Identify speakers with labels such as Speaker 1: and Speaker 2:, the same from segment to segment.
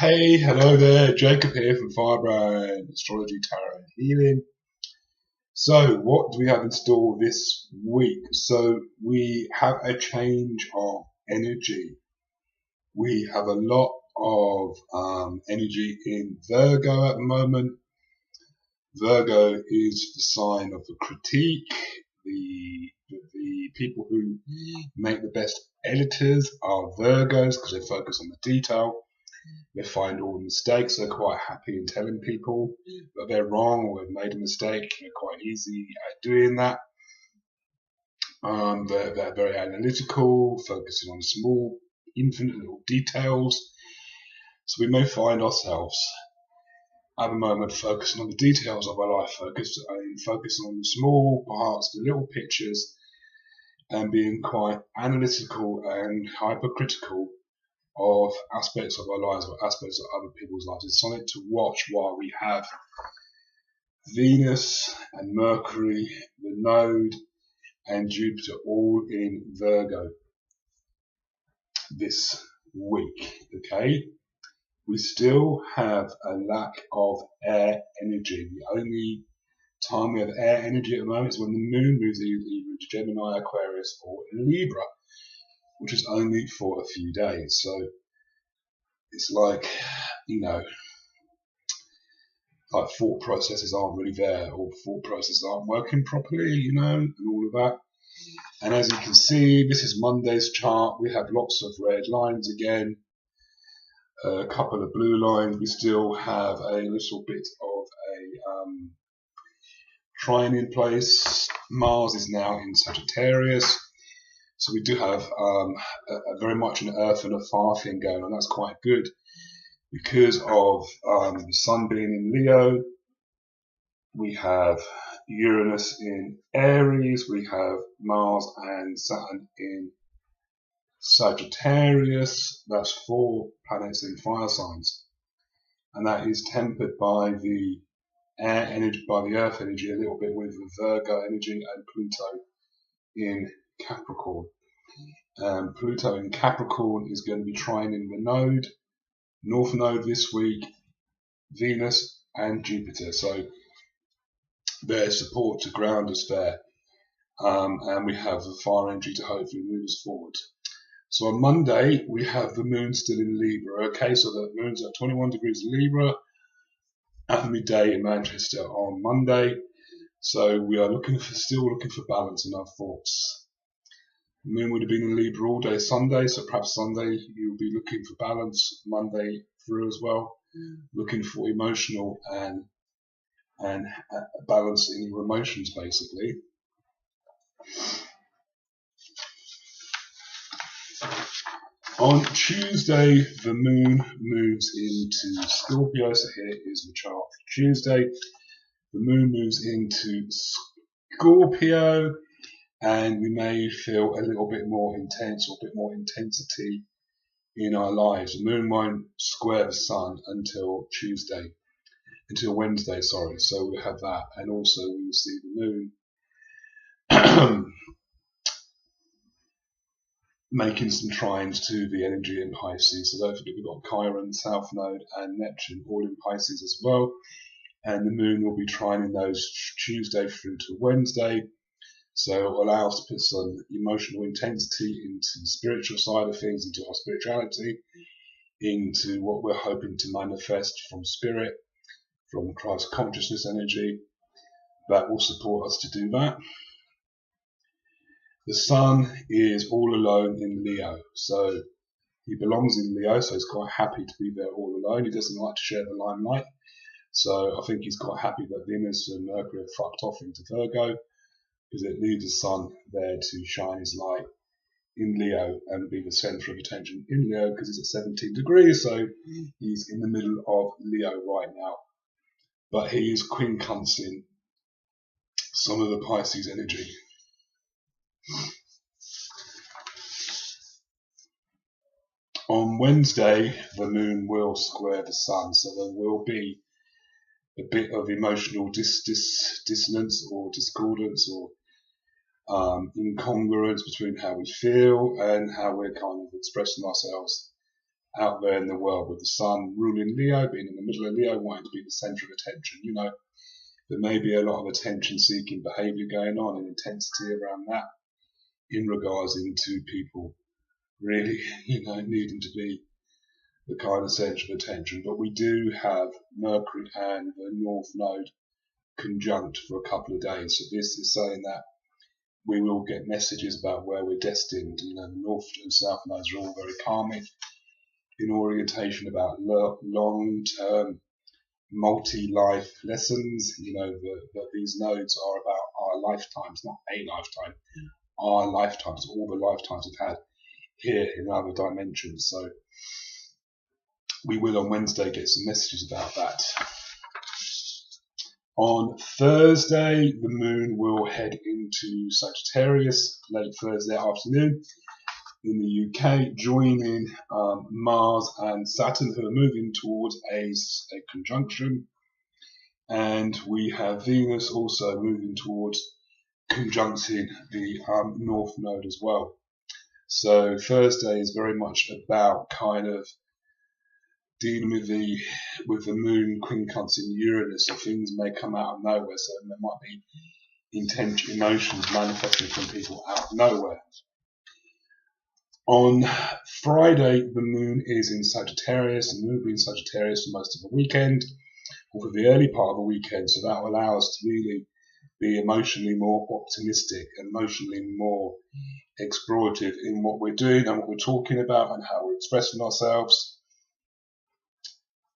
Speaker 1: Hey, hello there, Jacob here from Firebrand Astrology, Tarot and Healing. So, what do we have in store this week? So, we have a change of energy. We have a lot of energy in Virgo at the moment. Virgo is the sign of the critique. The people who make the best editors are Virgos because they focus on the detail. They find all the mistakes. They're quite happy in telling people that they're wrong or they've made a mistake. They're quite easy at doing that. They're very analytical, focusing on small, infinite little details. So we may find ourselves at the moment focusing on the details of our life, focusing on the small parts, the little pictures, and being quite analytical and hypercritical of aspects of our lives or aspects of other people's lives. It's something to watch while we have Venus and Mercury, the node, and Jupiter all in Virgo this week. Okay, we still have a lack of air energy. The only time we have air energy at the moment is when the moon moves either into Gemini, Aquarius, or Libra, which is only for a few days. So it's like, like thought processes aren't really there, or thought processes aren't working properly, and all of that. And as you can see, this is Monday's chart. We have lots of red lines again, a couple of blue lines. We still have a little bit of a trine in place. Mars is now in Sagittarius. So we do have very much an earth and a fire thing going on. That's quite good because of the sun being in Leo. We have Uranus in Aries. We have Mars and Saturn in Sagittarius. That's 4 planets in fire signs. And that is tempered by the air energy, by the earth energy a little bit with the Virgo energy and Pluto in Capricorn. Pluto in Capricorn is going to be trining the node, North Node this week, Venus and Jupiter. So there's support to ground us there. And we have the fire energy to hopefully move us forward. So on Monday, we have the moon still in Libra. Okay, so the moon's at 21 degrees Libra at midday in Manchester on Monday. So we are still looking for balance in our thoughts. The moon would have been in Libra all day Sunday, so perhaps Sunday you'll be looking for balance, Monday through as well, looking for emotional and balance in your emotions basically. On Tuesday, the moon moves into Scorpio, so here is the chart for Tuesday. The moon moves into Scorpio, and we may feel a little bit more intense or a bit more intensity in our lives. The moon won't square the sun until Wednesday, sorry. So we'll have that, and also we will see the moon making some trines to the energy in Pisces. So don't forget we've got Chiron, South Node, and Neptune all in Pisces as well. And the moon will be trining those Tuesday through to Wednesday. So it will allow us to put some emotional intensity into the spiritual side of things, into our spirituality, into what we're hoping to manifest from spirit, from Christ consciousness energy. That will support us to do that. The sun is all alone in Leo, so he belongs in Leo, so he's quite happy to be there all alone. He doesn't like to share the limelight, so I think he's quite happy that Venus and Mercury have fucked off into Virgo, because it leaves the sun there to shine his light in Leo and be the centre of attention in Leo, because he's at 17 degrees, so he's in the middle of Leo right now. But he is quincunxing some of the Pisces energy. On Wednesday, the moon will square the sun, so there will be a bit of emotional dissonance or discordance or incongruence between how we feel and how we're kind of expressing ourselves out there in the world, with the sun ruling Leo, being in the middle of Leo, wanting to be the centre of attention. You know, there may be a lot of attention-seeking behaviour going on and intensity around that in regards into people really, you know, needing to be the kind of centre of attention. But we do have Mercury and the North Node conjunct for a couple of days. So this is saying that we will get messages about where we're destined. You know, the North and South Nodes are all very karmic in orientation about long-term multi-life lessons. You know, that these nodes are about our lifetimes, not a lifetime, our lifetimes, all the lifetimes we've had here in other dimensions. So we will on Wednesday get some messages about that. On Thursday, the moon will head into Sagittarius late Thursday afternoon in the UK, joining Mars and Saturn, who are moving towards a conjunction. And we have Venus also moving towards conjuncting the North Node as well. So Thursday is very much about kind of dealing with the moon quincunxing Uranus, so things may come out of nowhere. So there might be intense emotions manifesting from people out of nowhere. On Friday, the moon is in Sagittarius, and the moon will be in Sagittarius for most of the weekend, or for the early part of the weekend. So that will allow us to really be emotionally more optimistic, emotionally more explorative in what we're doing and what we're talking about and how we're expressing ourselves.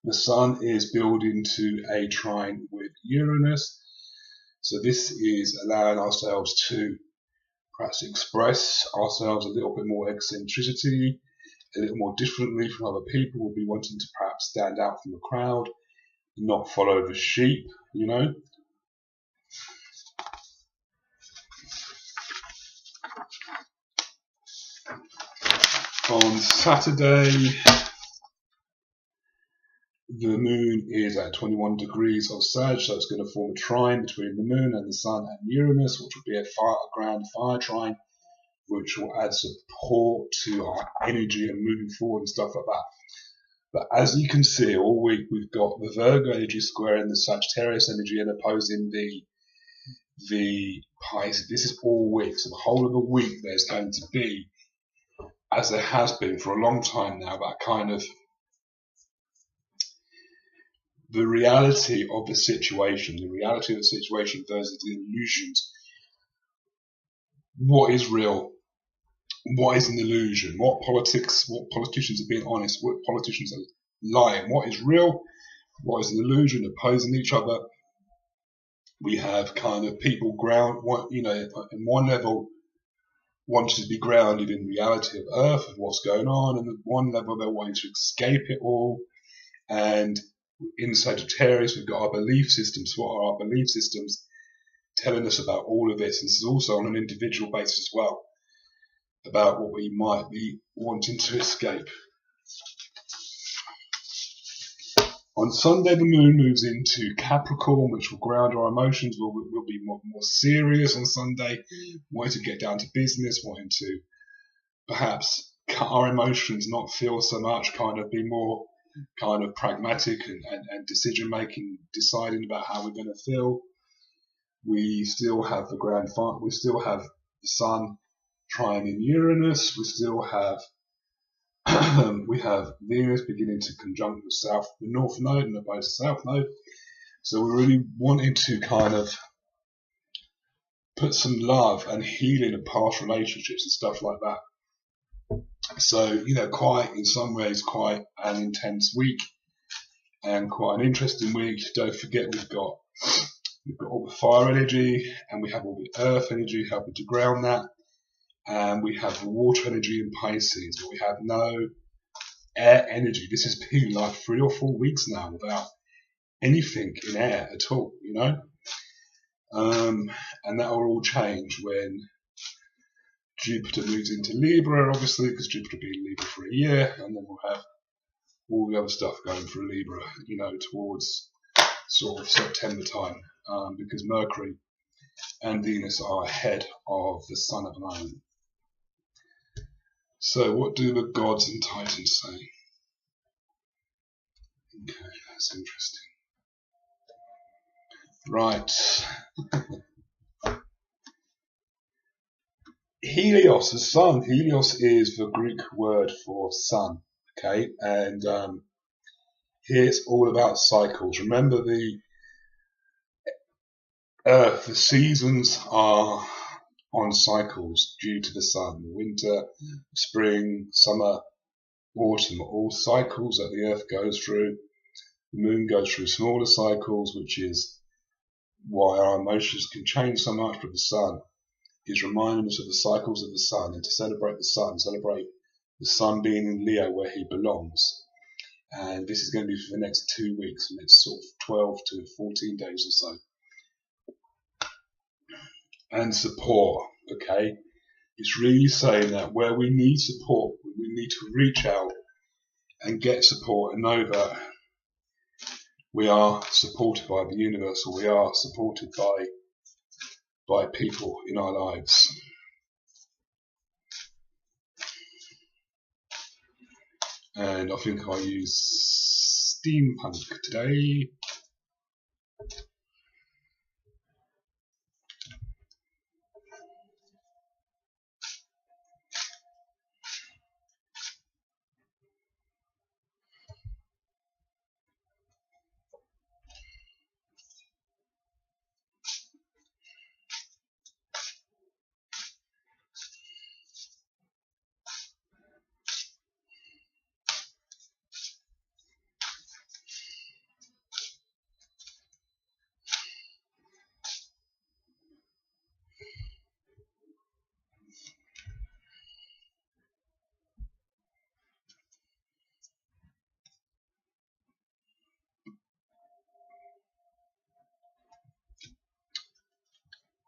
Speaker 1: The Sun is building to a trine with Uranus, so this is allowing ourselves to perhaps express ourselves a little bit more eccentricity, a little more differently from other people. We'll be wanting to perhaps stand out from the crowd, not follow the sheep, you know. On Saturday, the moon is at 21 degrees of Sag, so it's going to form a trine between the moon and the sun and Uranus, which will be a grand fire trine, which will add support to our energy and moving forward and stuff like that. But as you can see, all week we've got the Virgo energy squaring the Sagittarius energy and opposing the Pisces. This is all week, so the whole of the week there's going to be, as there has been for a long time now, that kind of the reality of the situation versus the illusions. What is real? What is an illusion? What politicians are being honest? What politicians are lying? What is real? What is an illusion? Opposing each other. We have kind of people in one level wanting to be grounded in reality of Earth, of what's going on, and at one level they're wanting to escape it all. And in Sagittarius, we've got our belief systems. What are our belief systems telling us about all of this? And this is also on an individual basis as well, about what we might be wanting to escape. On Sunday, the moon moves into Capricorn, which will ground our emotions. We'll be more serious on Sunday, wanting to get down to business, wanting to perhaps cut our emotions, not feel so much, kind of be more kind of pragmatic and decision making, deciding about how we're going to feel. We still have the grand fire. We still have the Sun trine in Uranus. We still have we have Venus beginning to conjunct the North Node and opposed the South Node. So we're really wanting to kind of put some love and healing of past relationships and stuff like that. So, in some ways, quite an intense week and quite an interesting week. Don't forget, we've got all the fire energy and we have all the earth energy helping to ground that. And we have the water energy in Pisces, but we have no air energy. This has been like 3 or 4 weeks now without anything in air at all, and that will all change when Jupiter moves into Libra, obviously, because Jupiter will be in Libra for a year, and then we'll have all the other stuff going for Libra, towards sort of September time, because Mercury and Venus are ahead of the Sun at the moment. So what do the gods and Titans say? Okay, that's interesting. Right. Helios, the sun. Helios is the Greek word for sun. Okay, and here it's all about cycles. Remember, the Earth, the seasons are on cycles due to the sun. Winter, spring, summer, autumn are all cycles that the Earth goes through. The moon goes through smaller cycles, which is why our emotions can change so much. But the sun is reminding us of the cycles of the sun, and to celebrate the sun being in Leo where he belongs. And this is going to be for the next 2 weeks, the next sort of 12 to 14 days or so. And support, okay? It's really saying that where we need support, we need to reach out and get support and know that we are supported by the universe, or we are supported by people in our lives. And I think I use steampunk today.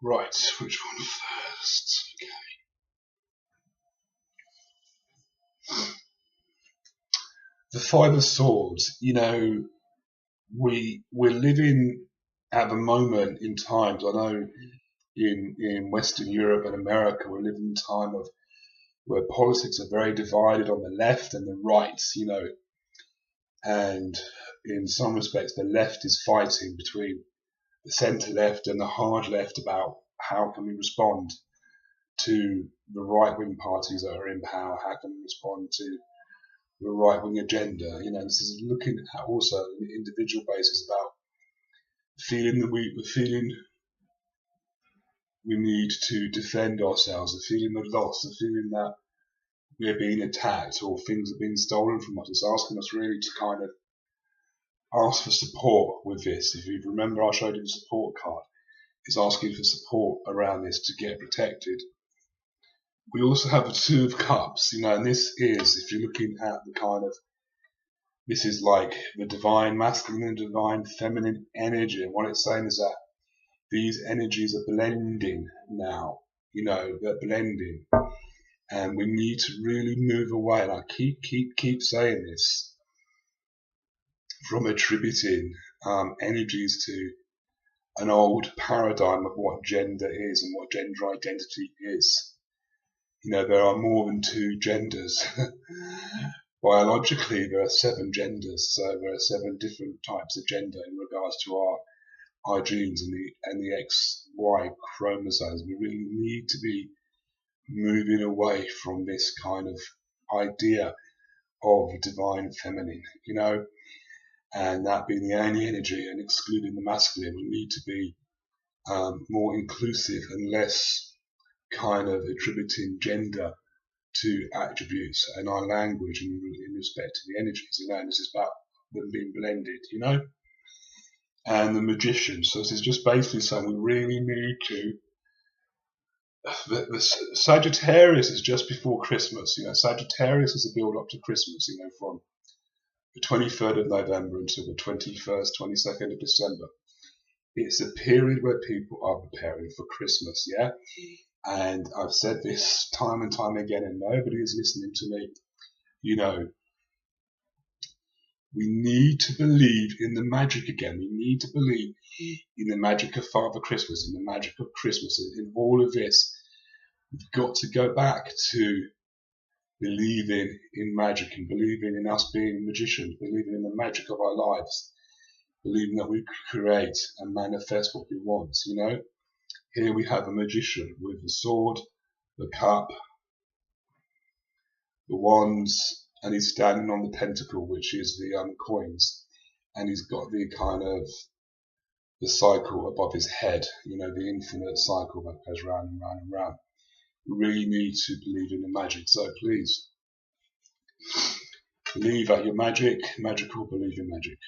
Speaker 1: Right, which one first? Okay. The Five of Swords. You know, we're living at the moment in times. I know in Western Europe and America, we're living in a time of where politics are very divided on the left and the right. You know, and in some respects, the left is fighting between the centre left and the hard left about how can we respond to the right-wing parties that are in power, how can we respond to the right-wing agenda. You know, this is looking at also on an individual basis about feeling that we need to defend ourselves, the feeling of loss, the feeling that we're being attacked or things are being stolen from us. It's asking us really to kind of ask for support with this. If you remember, I showed you the support card. It's asking for support around this to get protected. We also have the Two of Cups, you know, and this is, if you're looking at the kind of, this is like the divine masculine and divine feminine energy. And what it's saying is that these energies are blending now, you know, they're blending. And we need to really move away. And I keep saying this, from attributing energies to an old paradigm of what gender is and what gender identity is. You know, there are more than two genders. Biologically, there are 7 genders, so there are 7 different types of gender in regards to our genes and the XY chromosomes. We really need to be moving away from this kind of idea of divine feminine, you know, and that being the only energy and excluding the masculine. We need to be more inclusive and less kind of attributing gender to attributes and our language in respect to the energies, you know, and this is about them being blended, you know. And the Magician, so this is just basically saying we really need to, the Sagittarius is just before Christmas, you know. Sagittarius is a build up to Christmas, you know, from the 23rd of November until the 21st, 22nd of December. It's a period where people are preparing for Christmas, yeah? And I've said this time and time again, and nobody is listening to me. You know, we need to believe in the magic again. We need to believe in the magic of Father Christmas, in the magic of Christmas, in all of this. We've got to go back to believing in magic and believing in us being magicians, believing in the magic of our lives, believing that we create and manifest what we want, you know. Here we have a magician with the sword, the cup, the wands, and he's standing on the pentacle, which is the coins, and he's got the kind of the cycle above his head, you know, the infinite cycle that goes round and round and round. We really need to believe in the magic, so please believe at your magic, magical, believe in magic.